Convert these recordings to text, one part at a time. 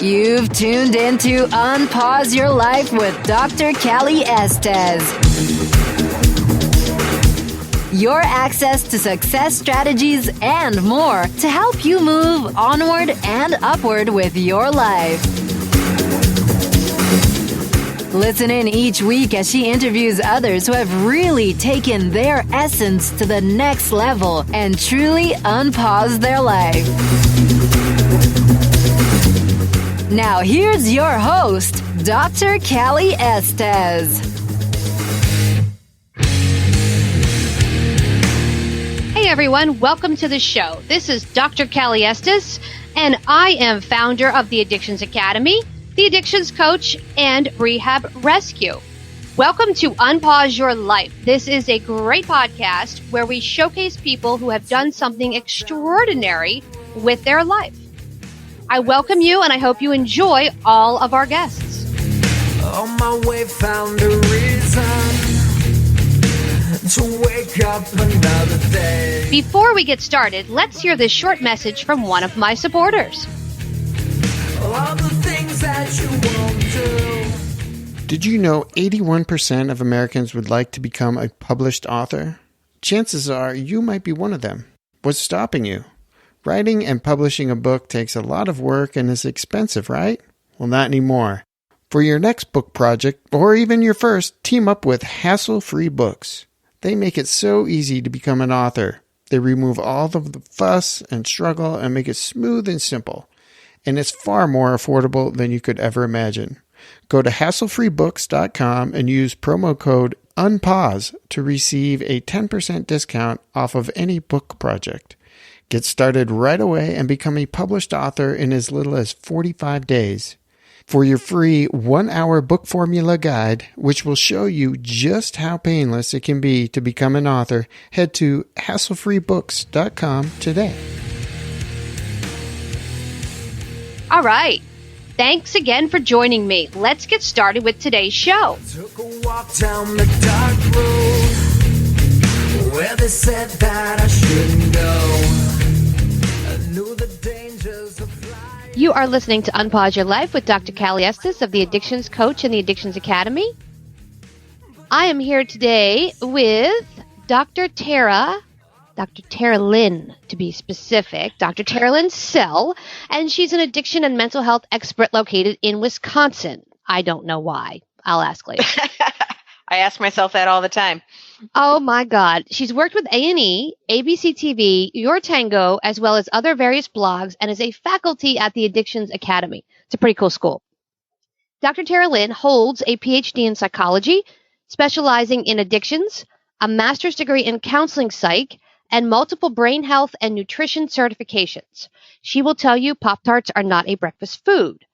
You've tuned into Unpause Your Life with Dr. Callie Estes. Your access to success strategies and more to help you move onward and upward with your life. Listen in each week as she interviews others who have really taken their essence to the next level and truly unpaused their life. Now here's your host, Dr. Callie Estes. Hey everyone, welcome to the show. This is Dr. Callie Estes, and I am founder of the Addictions Academy, the Addictions Coach, and Rehab Rescue. Welcome to Unpause Your Life. This is a great podcast where we showcase people who have done something extraordinary with their life. I welcome you, and I hope you enjoy all of our guests. On my way, found a reason to wake up another day. Before we get started, let's hear this short message from one of my supporters. All the things that you won't do. Did you know 81% of Americans would like to become a published author? Chances are you might be one of them. What's stopping you? Writing and publishing a book takes a lot of work and is expensive, right? Well, not anymore. For your next book project, or even your first, team up with Hassle-Free Books. They make it so easy to become an author. They remove all of the fuss and struggle and make it smooth and simple. And it's far more affordable than you could ever imagine. Go to hasslefreebooks.com and use promo code UNPAUSE to receive a 10% discount off of any book project. Get started right away and become a published author in as little as 45 days. For your free 1-hour book formula guide, which will show you just how painless it can be to become an author, head to hasslefreebooks.com today. All right. Thanks again for joining me. Let's get started with today's show. Took a walk down the dark road where they said that I shouldn't go. I knew the dangers of life. You are listening to Unpause Your Life with Dr. Callie Estes of the Addictions Coach and the Addictions Academy. I am here today with Dr. Teralyn, to be specific, Dr. Teralyn Sell, and she's an addiction and mental health expert located in Wisconsin. I don't know why. I'll ask later. I ask myself that all the time. Oh my God. She's worked with A&E, ABC TV, Your Tango, as well as other various blogs, and is a faculty at the Addictions Academy. It's a pretty cool school. Dr. Teralyn holds a PhD in psychology, specializing in addictions, a master's degree in counseling psych, and multiple brain health and nutrition certifications. She will tell you Pop-Tarts are not a breakfast food.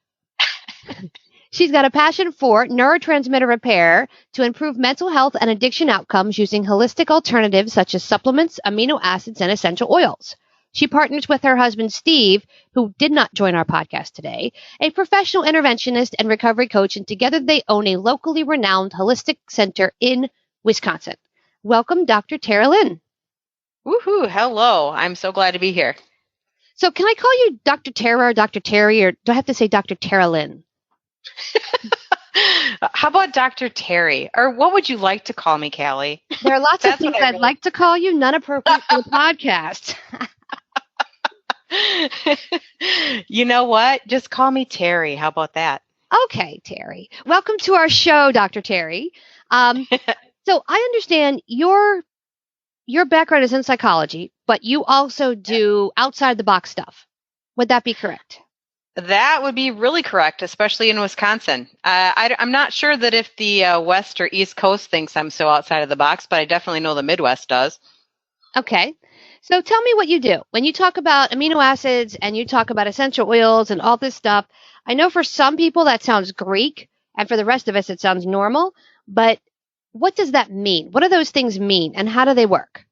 She's got a passion for neurotransmitter repair to improve mental health and addiction outcomes using holistic alternatives such as supplements, amino acids, and essential oils. She partners with her husband, Steve, who did not join our podcast today, a professional interventionist and recovery coach, and together they own a locally renowned holistic center in Wisconsin. Welcome, Dr. Teralyn. Woohoo! Hello. I'm so glad to be here. So can I call you Dr. Tara or Dr. Terry, or do I have to say Dr. Teralyn? How about Dr. Terry? Or what would you like to call me, Callie? There are lots of things I'd like to call you, none appropriate for the podcast. You know what? Just call me Terry. How about that? Okay, Terry. Welcome to our show, Dr. Terry. So I understand your background is in psychology, but you also do outside the box stuff. Would that be correct? That would be really correct, especially in Wisconsin. I'm not sure that if the West or East Coast thinks I'm so outside of the box, but I definitely know the Midwest does. Okay. So tell me what you do. When you talk about amino acids and you talk about essential oils and all this stuff, I know for some people that sounds Greek, and for the rest of us it sounds normal, but what does that mean? What do those things mean, and how do they work?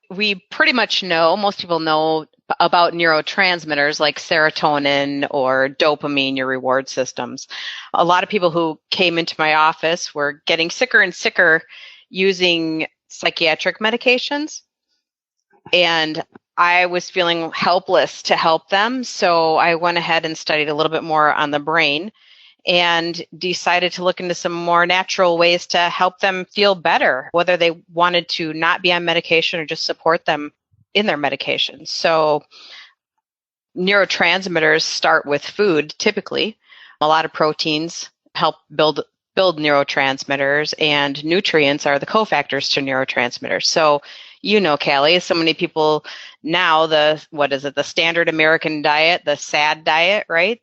We pretty much know, most people know about neurotransmitters like serotonin or dopamine, your reward systems. A lot of people who came into my office were getting sicker and sicker using psychiatric medications. And I was feeling helpless to help them. So I went ahead and studied a little bit more on the brain and decided to look into some more natural ways to help them feel better, whether they wanted to not be on medication or just support them in their medication. So neurotransmitters start with food, typically. A lot of proteins help build neurotransmitters, and nutrients are the cofactors to neurotransmitters. So, Callie, so many people now, the standard American diet, the SAD diet, right?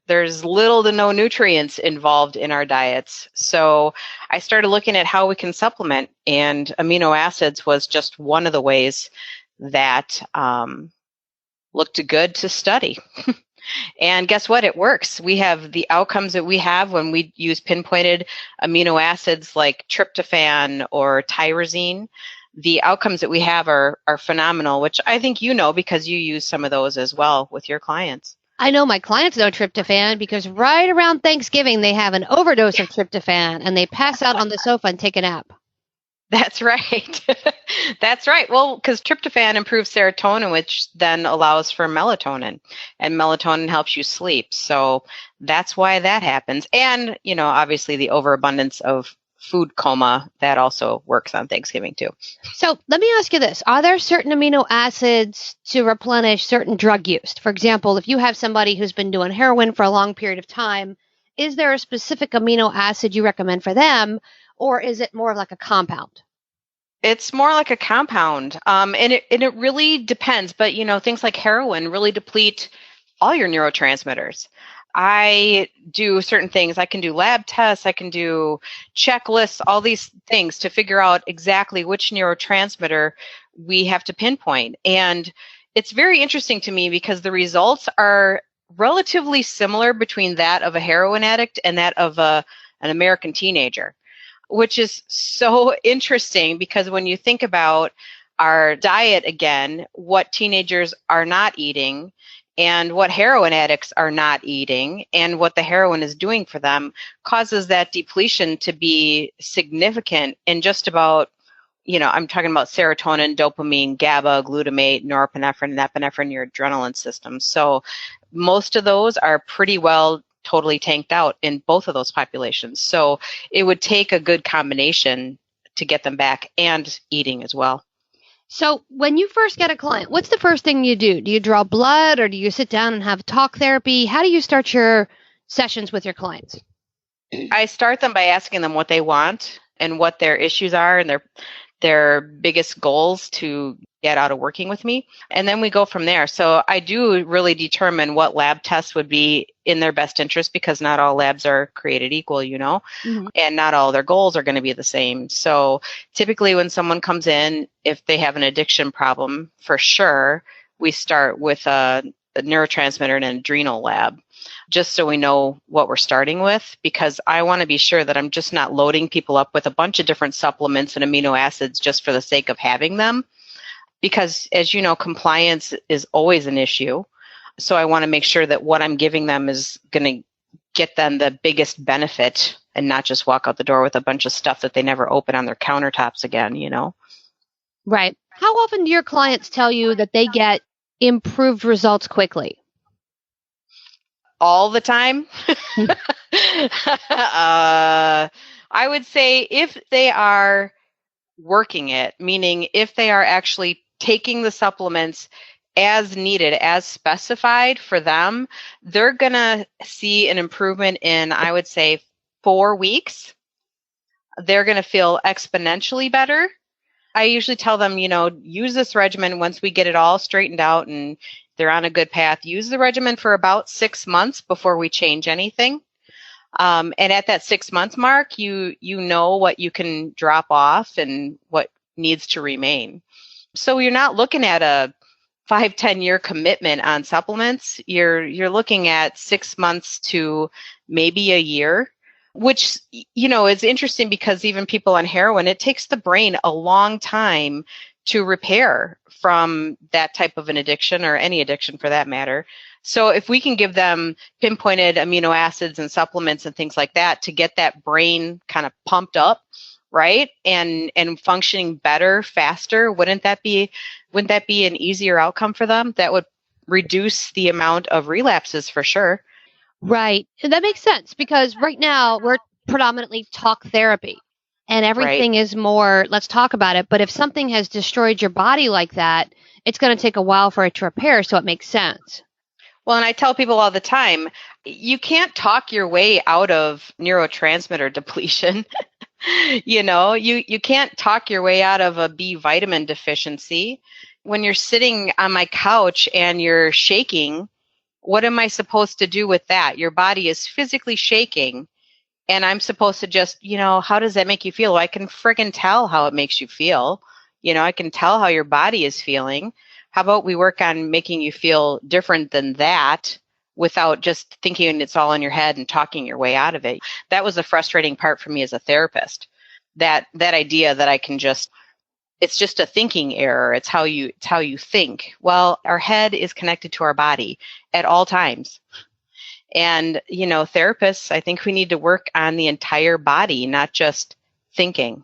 There's little to no nutrients involved in our diets. So I started looking at how we can supplement, and amino acids was just one of the ways that looked good to study. And guess what? It works. We have the outcomes that we have when we use pinpointed amino acids like tryptophan or tyrosine. The outcomes that we have are phenomenal, which I think because you use some of those as well with your clients. I know my clients know tryptophan because right around Thanksgiving, they have an overdose of tryptophan and they pass out on the sofa and take a nap. That's right. That's right. Well, because tryptophan improves serotonin, which then allows for melatonin, and melatonin helps you sleep. So that's why that happens. And, obviously the overabundance of food coma, that also works on Thanksgiving too. So let me ask you this. Are there certain amino acids to replenish certain drug use? For example, if you have somebody who's been doing heroin for a long period of time, is there a specific amino acid you recommend for them, or is it more of like a compound? It's more like a compound, and it really depends. But, things like heroin really deplete all your neurotransmitters. I do certain things. I can do lab tests. I can do checklists, all these things to figure out exactly which neurotransmitter we have to pinpoint. And it's very interesting to me because the results are relatively similar between that of a heroin addict and that of an American teenager, which is so interesting because when you think about our diet again, what teenagers are not eating and what heroin addicts are not eating and what the heroin is doing for them causes that depletion to be significant in just about, I'm talking about serotonin, dopamine, GABA, glutamate, norepinephrine, epinephrine, your adrenaline system. So most of those are pretty well totally tanked out in both of those populations. So it would take a good combination to get them back and eating as well. So when you first get a client, what's the first thing you do? Do you draw blood or do you sit down and have talk therapy? How do you start your sessions with your clients? I start them by asking them what they want and what their issues are and their biggest goals to get out of working with me. And then we go from there. So I do really determine what lab tests would be in their best interest because not all labs are created equal, Mm-hmm. and not all their goals are going to be the same. So typically when someone comes in, if they have an addiction problem, for sure, we start with a neurotransmitter and an adrenal lab, just so we know what we're starting with, because I want to be sure that I'm just not loading people up with a bunch of different supplements and amino acids just for the sake of having them. Because as you know, compliance is always an issue. So I want to make sure that what I'm giving them is going to get them the biggest benefit and not just walk out the door with a bunch of stuff that they never open on their countertops again, Right. How often do your clients tell you that they get improved results quickly? All the time. I would say if they are working it, meaning if they are actually taking the supplements as needed, as specified for them, they're going to see an improvement in, I would say, 4 weeks. They're going to feel exponentially better. I usually tell them, use this regimen once we get it all straightened out and they're on a good path. Use the regimen for about 6 months before we change anything. And at that 6 month mark, you know what you can drop off and what needs to remain. So you're not looking at a 5-10 year commitment on supplements. You're looking at 6 months to maybe a year, which, is interesting because even people on heroin, it takes the brain a long time to repair from that type of an addiction or any addiction for that matter. So if we can give them pinpointed amino acids and supplements and things like that to get that brain kind of pumped up right? And functioning better, faster. Wouldn't that be an easier outcome for them? That would reduce the amount of relapses for sure. Right. And that makes sense because right now we're predominantly talk therapy and everything is more, let's talk about it. But if something has destroyed your body like that, it's going to take a while for it to repair. So it makes sense. Well, and I tell people all the time, you can't talk your way out of neurotransmitter depletion. You can't talk your way out of a B vitamin deficiency. When you're sitting on my couch and you're shaking, what am I supposed to do with that? Your body is physically shaking, and I'm supposed to just, how does that make you feel? Well, I can friggin' tell how it makes you feel. I can tell how your body is feeling. How about we work on making you feel different than that without just thinking it's all in your head and talking your way out of it? That was the frustrating part for me as a therapist. That idea that I can just, it's just a thinking error. It's how you think. Well, our head is connected to our body at all times. And, therapists, I think we need to work on the entire body, not just thinking.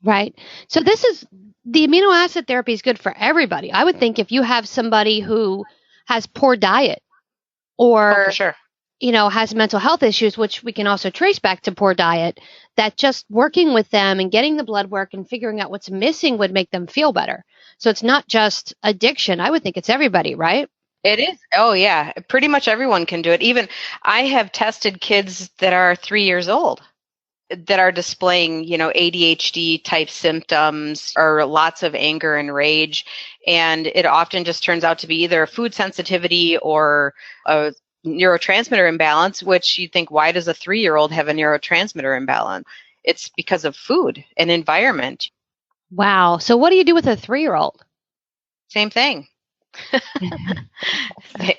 Right. So the amino acid therapy is good for everybody. I would think if you have somebody who has poor diet or, for sure. Has mental health issues, which we can also trace back to poor diet, that just working with them and getting the blood work and figuring out what's missing would make them feel better. So it's not just addiction. I would think it's everybody, right? It is. Oh, yeah. Pretty much everyone can do it. Even I have tested kids that are 3 years old that are displaying, ADHD type symptoms or lots of anger and rage. And it often just turns out to be either a food sensitivity or a neurotransmitter imbalance, which you think, why does a 3-year-old have a neurotransmitter imbalance? It's because of food and environment. Wow. So what do you do with a 3-year-old? Same thing.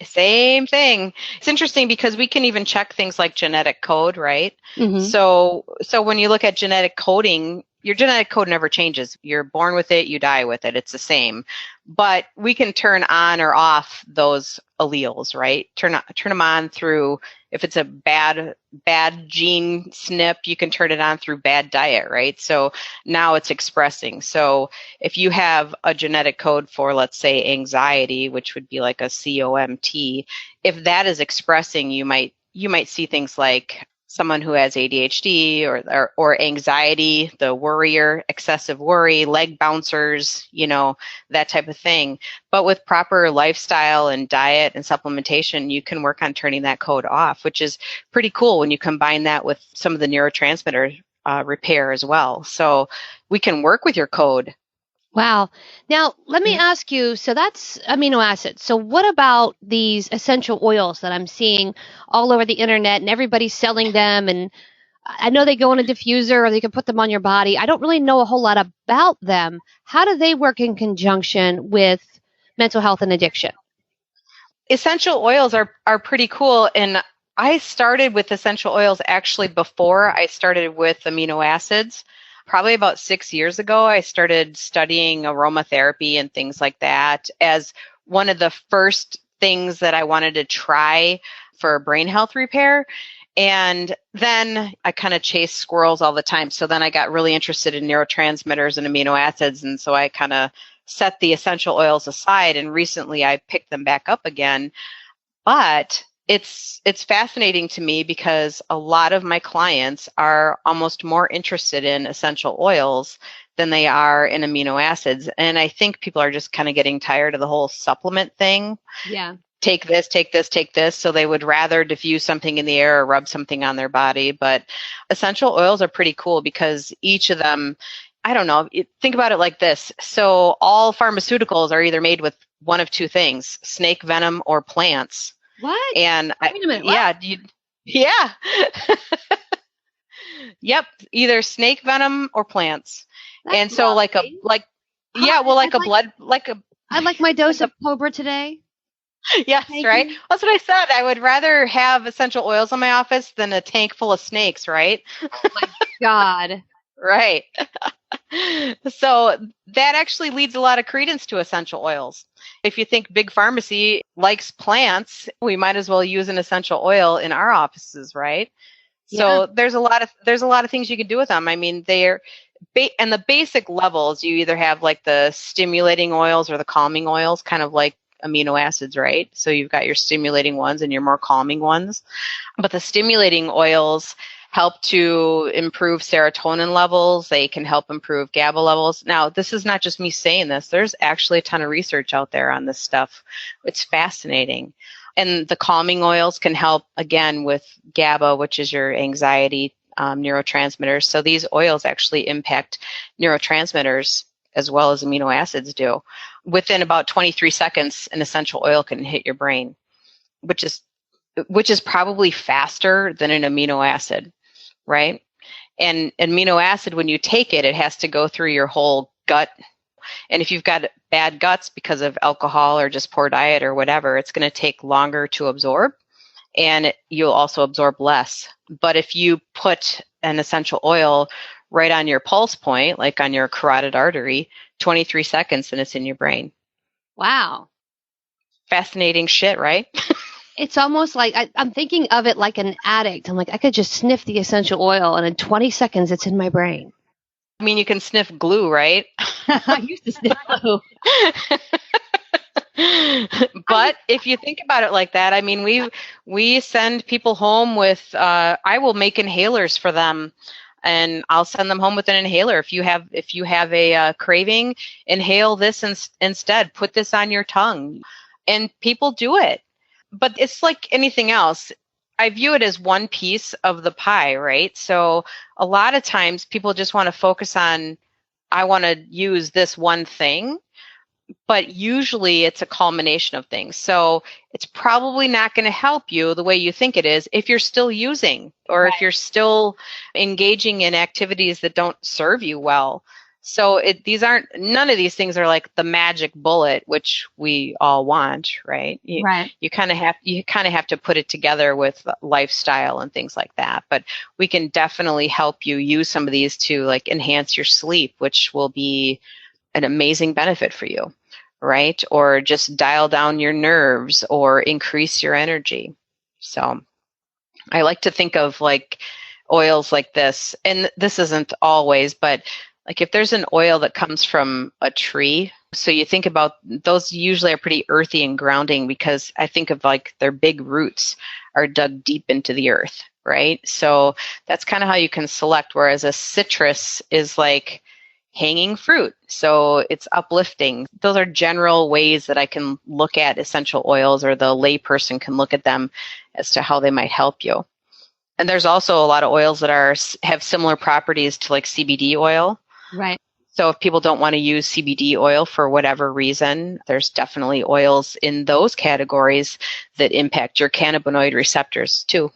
Same thing. It's interesting because we can even check things like genetic code, right? Mm-hmm. So when you look at genetic coding, your genetic code never changes. You're born with it, you die with it. It's the same. But we can turn on or off those alleles, right? Turn them on through, if it's a bad gene SNP, you can turn it on through bad diet, right? So now it's expressing. So if you have a genetic code for, let's say, anxiety, which would be like a COMT, if that is expressing, you might see things like someone who has ADHD or anxiety, the worrier, excessive worry, leg bouncers, that type of thing. But with proper lifestyle and diet and supplementation, you can work on turning that code off, which is pretty cool when you combine that with some of the neurotransmitter repair as well. So we can work with your code. Wow. Now, let me ask you, so that's amino acids. So what about these essential oils that I'm seeing all over the internet and everybody's selling them? And I know they go in a diffuser or they can put them on your body. I don't really know a whole lot about them. How do they work in conjunction with mental health and addiction? Essential oils are pretty cool. And I started with essential oils actually before I started with amino acids. Probably about 6 years ago, I started studying aromatherapy and things like that as one of the first things that I wanted to try for brain health repair. And then I kind of chased squirrels all the time. So then I got really interested in neurotransmitters and amino acids. And so I kind of set the essential oils aside. And recently I picked them back up again. But it's fascinating to me because a lot of my clients are almost more interested in essential oils than they are in amino acids. And I think people are just kind of getting tired of the whole supplement thing. Yeah. Take this, take this, take this. So they would rather diffuse something in the air or rub something on their body. But essential oils are pretty cool because each of them, I don't know, think about it like this. So all pharmaceuticals are either made with one of two things, snake venom or plants. What? And wait a minute. What? Yeah. Yep. Either snake venom or plants. That's and so lovely. I'd like my dose of Cobra today. Yes, right. That's what I said. I would rather have essential oils in my office than a tank full of snakes, right? Oh my God. Right. So that actually leads a lot of credence to essential oils. If you think big pharmacy likes plants, we might as well use an essential oil in our offices, right? So there's a lot of things you can do with them. I mean, and the basic levels, you either have like the stimulating oils or the calming oils, kind of like amino acids, right? So you've got your stimulating ones and your more calming ones. But the stimulating oils help to improve serotonin levels. They can help improve GABA levels. Now, this is not just me saying this. There's actually a ton of research out there on this stuff. It's fascinating. And the calming oils can help, again, with GABA, which is your anxiety neurotransmitters. So these oils actually impact neurotransmitters as well as amino acids do. Within about 23 seconds, an essential oil can hit your brain, which is probably faster than an amino acid, right? And amino acid, when you take it, it has to go through your whole gut. And if you've got bad guts because of alcohol or just poor diet or whatever, it's going to take longer to absorb, and you'll also absorb less. But if you put an essential oil right on your pulse point, like on your carotid artery, 23 seconds and it's in your brain. Wow. Fascinating shit, right? It's almost like I'm thinking of it like an addict. I'm like, I could just sniff the essential oil and in 20 seconds it's in my brain. I mean, you can sniff glue, right? I used to sniff glue. But if you think about it like that, I mean, we send people home with, I will make inhalers for them, and I'll send them home with an inhaler. If you have a craving, inhale this instead. Put this on your tongue, and people do it. But it's like anything else. I view it as one piece of the pie, right? So a lot of times people just want to focus on, I want to use this one thing. But usually it's a culmination of things. So it's probably not going to help you the way you think it is if you're still using, or if you're still engaging in activities that don't serve you well. So none of these things are like the magic bullet, which we all want, right? You kind of have to put it together with lifestyle and things like that. But we can definitely help you use some of these to like enhance your sleep, which will be an amazing benefit for you, right? Or just dial down your nerves or increase your energy. So I like to think of like oils like this, and this isn't always, but like if there's an oil that comes from a tree, so you think about those usually are pretty earthy and grounding, because I think of like their big roots are dug deep into the earth, right? So that's kind of how you can select, whereas a citrus is like hanging fruit. So it's uplifting. Those are general ways that I can look at essential oils, or the layperson can look at them as to how they might help you. And there's also a lot of oils that have similar properties to like CBD oil. Right. So if people don't want to use CBD oil for whatever reason, there's definitely oils in those categories that impact your cannabinoid receptors too.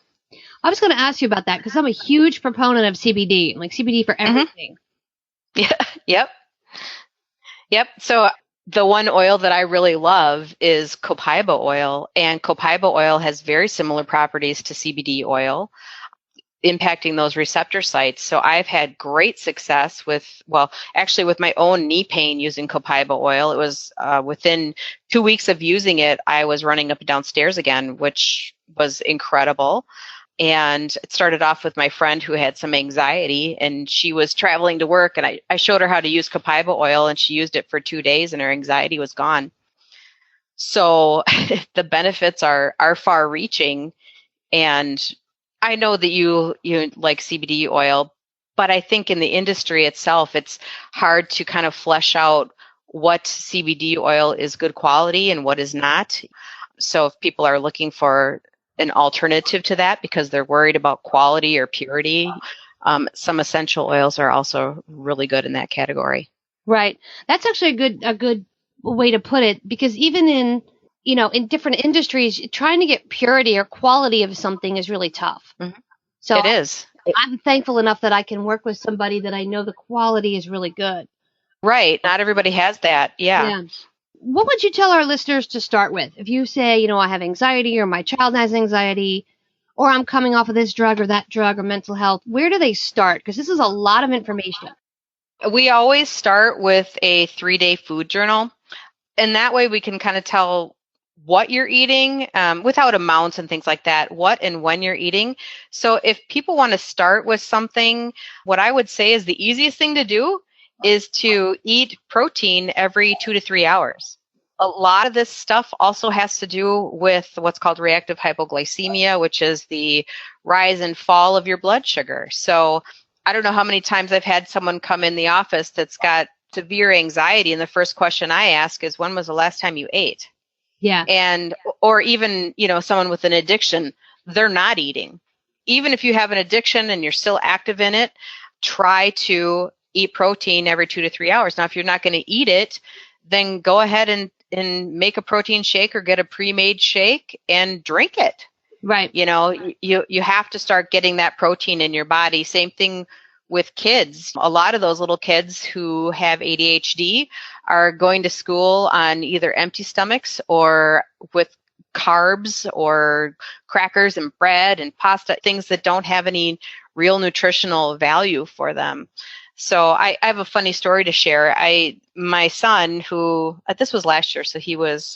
I was going to ask you about that because I'm a huge proponent of CBD, like CBD for everything. Yeah. Yep. So the one oil that I really love is copaiba oil, and copaiba oil has very similar properties to CBD oil, impacting those receptor sites. So I've had great success with my own knee pain using copaiba oil. It was within 2 weeks of using it, I was running up and down stairs again, which was incredible. And it started off with my friend who had some anxiety, and she was traveling to work, and I showed her how to use copaiba oil, and she used it for 2 days and her anxiety was gone. So the benefits are far reaching. And I know that you like CBD oil, but I think in the industry itself, it's hard to kind of flesh out what CBD oil is good quality and what is not. So if people are looking for an alternative to that because they're worried about quality or purity, some essential oils are also really good in that category. Right. That's actually a good way to put it, because even in different industries, trying to get purity or quality of something is really tough. Mm-hmm. So it is. I'm thankful enough that I can work with somebody that I know the quality is really good. Right. Not everybody has that. Yeah. What would you tell our listeners to start with? If you say, I have anxiety, or my child has anxiety, or I'm coming off of this drug or that drug or mental health, where do they start? Because this is a lot of information. We always start with a 3-day food journal. And that way we can kind of tell what you're eating, without amounts and things like that, what and when you're eating. So if people want to start with something, what I would say is the easiest thing to do is to eat protein every 2 to 3 hours. A lot of this stuff also has to do with what's called reactive hypoglycemia, which is the rise and fall of your blood sugar. So I don't know how many times I've had someone come in the office that's got severe anxiety, and the first question I ask is, when was the last time you ate? Yeah. And, or even, someone with an addiction, they're not eating. Even if you have an addiction and you're still active in it, try to eat protein every 2 to 3 hours. Now, if you're not going to eat it, then go ahead and make a protein shake or get a pre-made shake and drink it. Right. You have to start getting that protein in your body. Same thing with kids. A lot of those little kids who have ADHD are going to school on either empty stomachs or with carbs or crackers and bread and pasta, things that don't have any real nutritional value for them. So I have a funny story to share. My son, who, this was last year, so he was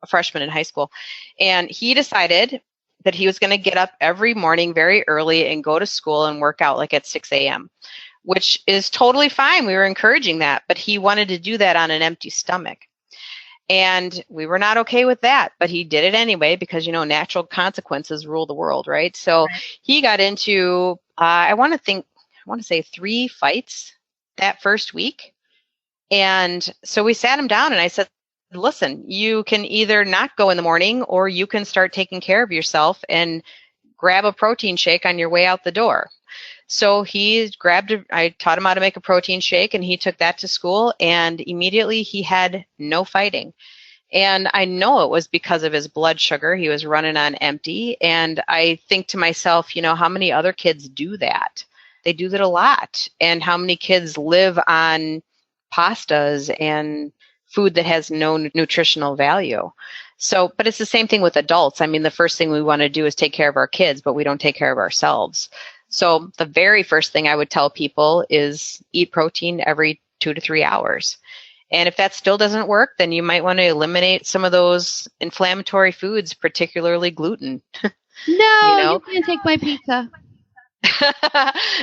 a freshman in high school, and he decided that he was going to get up every morning very early and go to school and work out like at 6 a.m., which is totally fine. We were encouraging that, but he wanted to do that on an empty stomach. And we were not okay with that, but he did it anyway because, natural consequences rule the world, right? So he got into, I want to say 3 fights that first week. And so we sat him down and I said, listen, you can either not go in the morning or you can start taking care of yourself and grab a protein shake on your way out the door. So I taught him how to make a protein shake and he took that to school and immediately he had no fighting. And I know it was because of his blood sugar. He was running on empty. And I think to myself, how many other kids do that? They do that a lot. And how many kids live on pastas and food that has no nutritional value. So, but it's the same thing with adults. I mean, the first thing we want to do is take care of our kids, but we don't take care of ourselves. So the very first thing I would tell people is eat protein every 2 to 3 hours. And if that still doesn't work, then you might want to eliminate some of those inflammatory foods, particularly gluten. No, you can't take my pizza.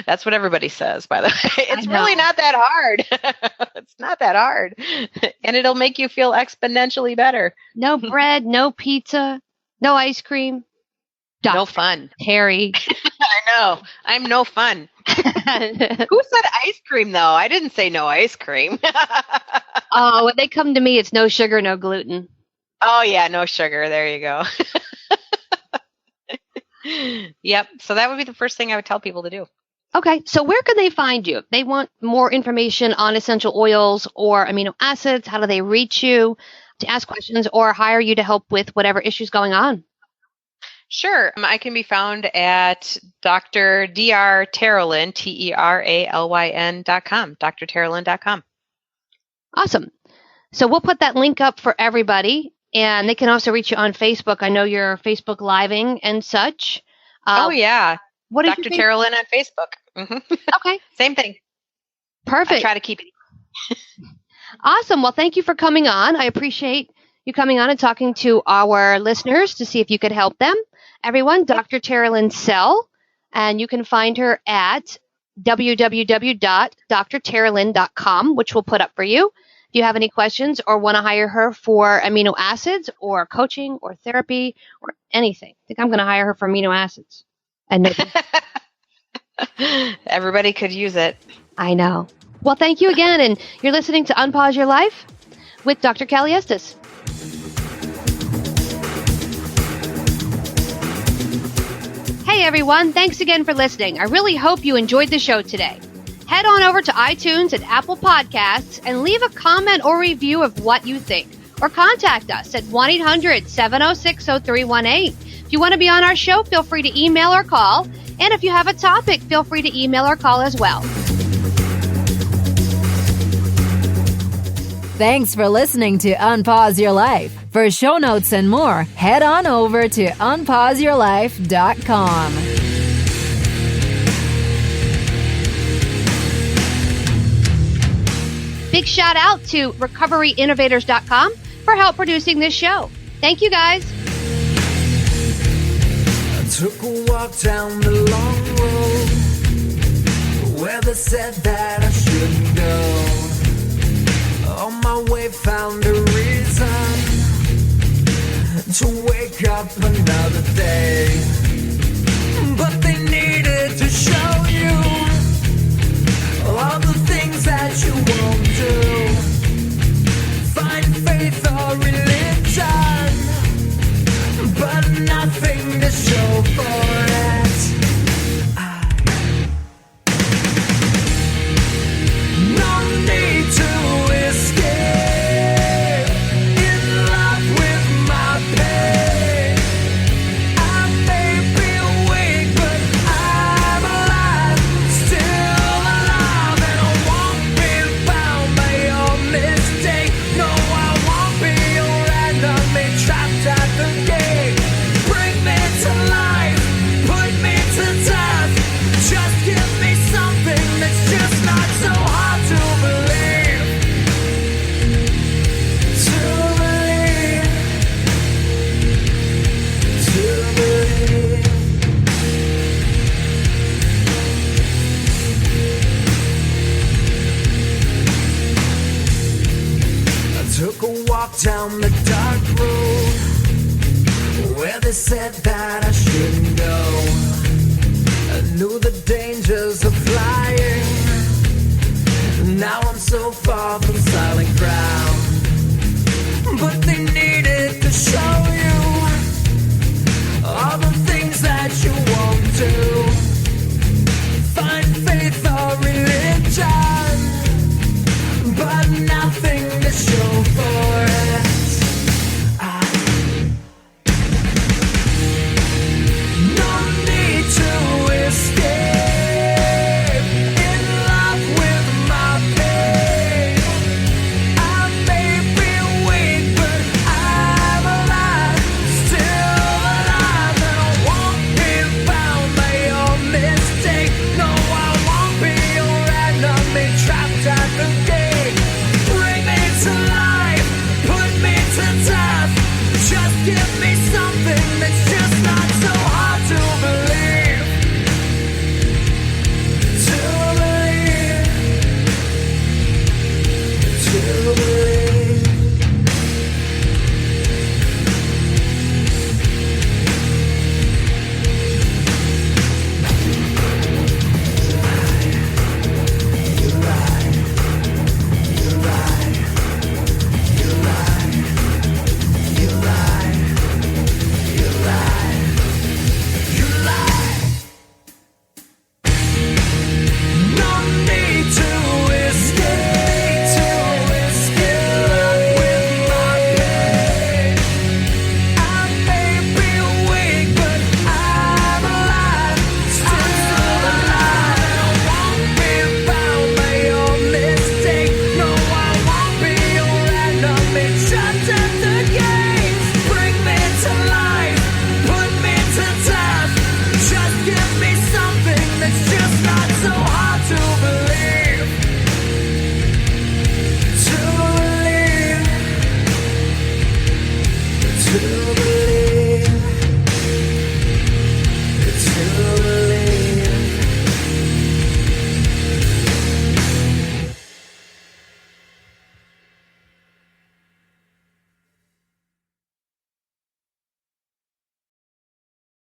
That's what everybody says, by the way. It's really not that hard. It's not that hard. And it'll make you feel exponentially better. No bread, no pizza, no ice cream. No fun. Terry. I know. I'm no fun. Who said ice cream, though? I didn't say no ice cream. Oh, when they come to me, it's no sugar, no gluten. Oh, yeah, no sugar. There you go. Yep. So that would be the first thing I would tell people to do. Okay. So where can they find you? If they want more information on essential oils or amino acids, how do they reach you to ask questions or hire you to help with whatever issue's going on? Sure. I can be found at Dr. Teralyn, Teralyn.com, drteralyn.com. Awesome. So we'll put that link up for everybody. And they can also reach you on Facebook. I know you're Facebook living and such. Oh, yeah. What is Dr. Teralyn on Facebook. Mm-hmm. Okay. Same thing. Perfect. I try to keep it. Awesome. Well, thank you for coming on. I appreciate you coming on and talking to our listeners to see if you could help them. Everyone, Dr. Teralyn Sell, and you can find her at www.drteralyn.com, which we'll put up for you. If you have any questions or want to hire her for amino acids or coaching or therapy or anything, I think I'm going to hire her for amino acids. And everybody could use it. I know. Well, thank you again. And you're listening to Unpause Your Life with Dr. Kelly Estes. Hey, everyone. Thanks again for listening. I really hope you enjoyed the show today. Head on over to iTunes and Apple Podcasts and leave a comment or review of what you think. Or contact us at 1-800-706-0318. If you want to be on our show, feel free to email or call. And if you have a topic, feel free to email or call as well. Thanks for listening to Unpause Your Life. For show notes and more, head on over to unpauseyourlife.com. Big shout out to recoveryinnovators.com for help producing this show. Thank you, guys. I took a walk down the long road where they said that I shouldn't go. On my way found a reason to wake up another day. But they needed to show you all the things that you won't do. Find faith or religion, but nothing to show for it. No need to escape, in love with my pain. I may be weak, but I'm alive, still alive, and I won't be bound by your mistake. No, I won't be your enemy, trapped at the gate. Bring me to life, put me to death. Just give me something that's just not so hard to believe. To believe. To believe. I took a walk down the dark road where they said that I shouldn't go. I knew the danger